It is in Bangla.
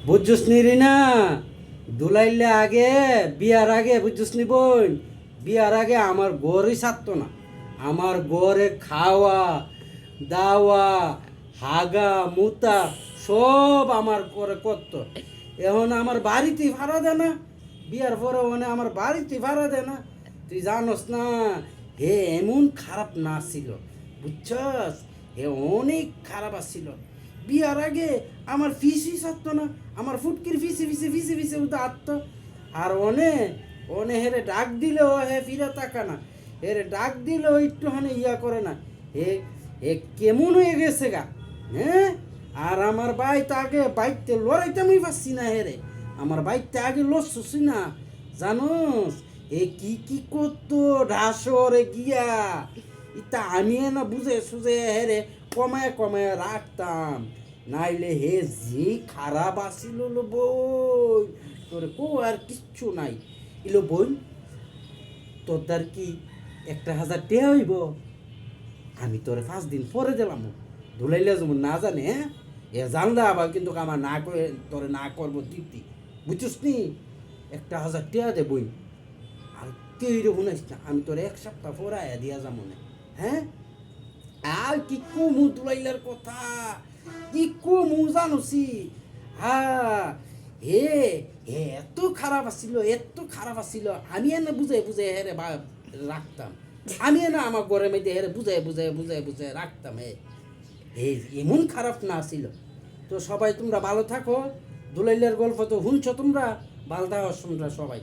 বুঝছস নি রিনা, দুলাইলে আগে বিয়ার আগে বুঝছস নি বোন, বিয়ার আগে আমার গড়ই ছাড়তো না। আমার গড়ে খাওয়া দাওয়া হাগা মুতা সব আমার করে করতো। এখন আমার বাড়িতে ভাড়া দেয় না, বিয়ার পরে মানে আমার বাড়িতে ভাড়া দেয় না। তুই জানোস না, হে এমন খারাপ না ছিল, বুঝছস? হে অনেক খারাপ আসছিল। বিয়ার আগে আমার ফিসি ছাড়তো না, আমার ফুটকির ফিসি ফিসি ফিসি ফিসি উঠে আত্ম। আর অনে অনে হেরে ডাক দিলেও হে ফিরে তাকা না, হেরে ডাক দিলেও একটুখানি ইয়া করে না। হে হে কেমন হয়ে গেছে গা, হ্যাঁ? আর আমার বাইতে আগে বাইতে লড়াইতে আমি পারছি না হেরে, আমার বাইতে আগে লড়ছি না, জানোস? এ কি কি করতো ডাসরে গিয়া, ইতা আমি না বুঝে সুঝে হেরে কমায় কমায় রাখতাম। নাইলে হে যে খারাপ আসিল লো বই, তোরে কো আর কিচ্ছু নাই। ইলো বই, তোর দ্বার কি 1,000 টেয়া হইব? আমি তোরে 5 দিন পরে দিলাম, ধুলাইলে যেমন না জানে, হ্যাঁ? এ জানলে আবার কিন্তু আমার না করে তোরে না করবো তৃপ্তি, বুঝছিস নি? 1,000 টেয়া দে বই। আর কেউ রে শুনাইস না, আমি তোর 1 সপ্তাহ পরে আয়া দিয়া যাবো না, হ্যাঁ? আর কি কমু দুলাইলার কথা, কি কমু জানোসি? হ্যাঁ, হে হে এত খারাপ আসছিল, এত খারাপ আসছিল, আমি এনে বুঝাই বুঝাই হেরে বা রাখতাম। আমি না আমার ঘরের মধ্যে হেরে বুঝাই বুঝাই বুঝাই বুঝাই রাখতাম। হে এমন খারাপ না ছিল। তো সবাই তোমরা ভালো থাকো, দুলাইলার গল্প তো শুনছো তোমরা, ভালো থাকো তোমরা সবাই।